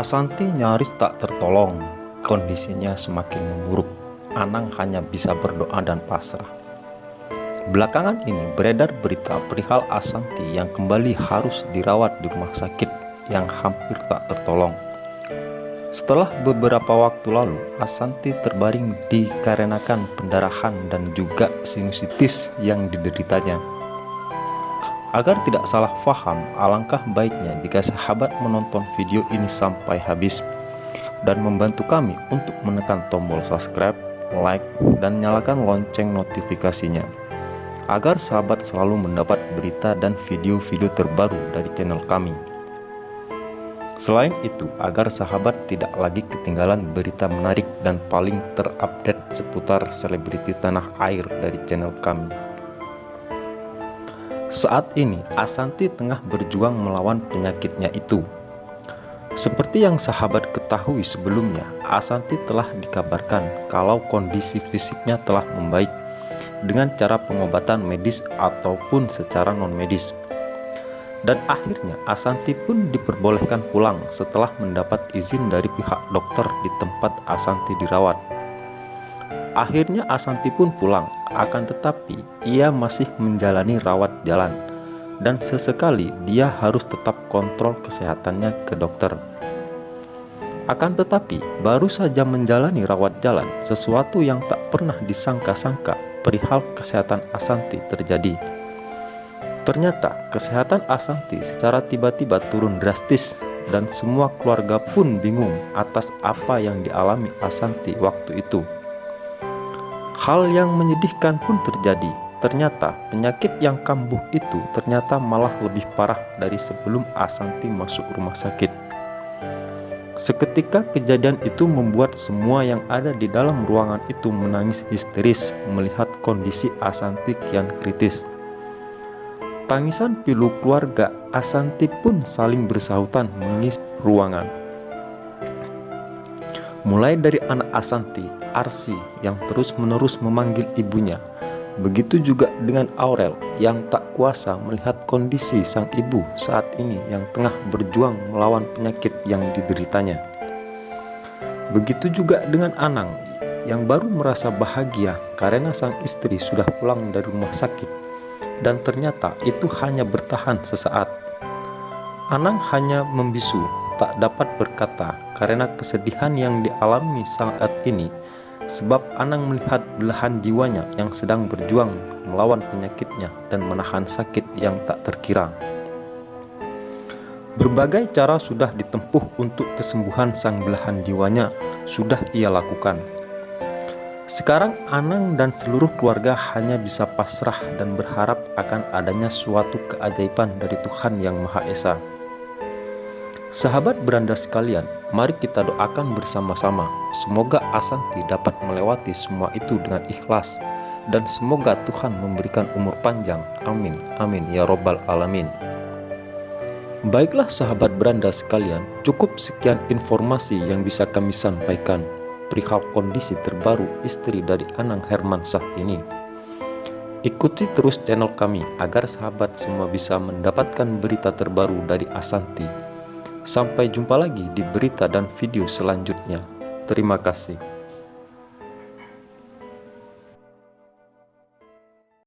Asanti nyaris tak tertolong, kondisinya semakin memburuk. Anang hanya bisa berdoa dan pasrah. Belakangan ini beredar berita perihal Asanti yang kembali harus dirawat di rumah sakit yang hampir tak tertolong. Setelah beberapa waktu lalu, Asanti terbaring dikarenakan pendarahan dan juga sinusitis yang dideritanya. Agar tidak salah paham, alangkah baiknya jika sahabat menonton video ini sampai habis dan membantu kami untuk menekan tombol subscribe, like, dan nyalakan lonceng notifikasinya agar sahabat selalu mendapat berita dan video-video terbaru dari channel kami. Selain itu, agar sahabat tidak lagi ketinggalan berita menarik dan paling terupdate seputar selebriti tanah air dari channel kami. Saat ini, Asanti tengah berjuang melawan penyakitnya itu. Seperti yang sahabat ketahui sebelumnya, Asanti telah dikabarkan kalau kondisi fisiknya telah membaik dengan cara pengobatan medis ataupun secara non-medis. Dan akhirnya Asanti pun diperbolehkan pulang setelah mendapat izin dari pihak dokter di tempat Asanti dirawat. Akhirnya Asanti pun pulang, akan tetapi ia masih menjalani rawat jalan dan sesekali dia harus tetap kontrol kesehatannya ke dokter. Akan tetapi baru saja menjalani rawat jalan, sesuatu yang tak pernah disangka-sangka perihal kesehatan Asanti terjadi. Ternyata kesehatan Asanti secara tiba-tiba turun drastis dan semua keluarga pun bingung atas apa yang dialami Asanti waktu itu. Hal yang menyedihkan pun terjadi. Ternyata penyakit yang kambuh itu ternyata malah lebih parah dari sebelum Asanti masuk rumah sakit. Seketika kejadian itu membuat semua yang ada di dalam ruangan itu menangis histeris melihat kondisi Asanti kian kritis. Tangisan pilu keluarga Asanti pun saling bersahutan mengisi ruangan. Mulai dari anak Asanti, Arsi, yang terus-menerus memanggil ibunya. Begitu juga dengan Aurel yang tak kuasa melihat kondisi sang ibu saat ini yang tengah berjuang melawan penyakit yang dideritanya. Begitu juga dengan Anang yang baru merasa bahagia karena sang istri sudah pulang dari rumah sakit dan ternyata itu hanya bertahan sesaat. Anang hanya membisu, tak dapat berkata karena kesedihan yang dialami saat ini, sebab Anang melihat belahan jiwanya yang sedang berjuang melawan penyakitnya dan menahan sakit yang tak terkira. Berbagai cara sudah ditempuh untuk kesembuhan sang belahan jiwanya, sudah ia lakukan. Sekarang Anang dan seluruh keluarga hanya bisa pasrah dan berharap akan adanya suatu keajaiban dari Tuhan Yang Maha Esa. Sahabat beranda sekalian, mari kita doakan bersama-sama. Semoga Asanti dapat melewati semua itu dengan ikhlas. Dan semoga Tuhan memberikan umur panjang. Amin, amin, ya robbal alamin. Baiklah sahabat beranda sekalian, cukup sekian informasi yang bisa kami sampaikan perihal kondisi terbaru istri dari Anang Hermansyah ini. Ikuti terus channel kami agar sahabat semua bisa mendapatkan berita terbaru dari Asanti. Sampai jumpa lagi di berita dan video selanjutnya. Terima kasih.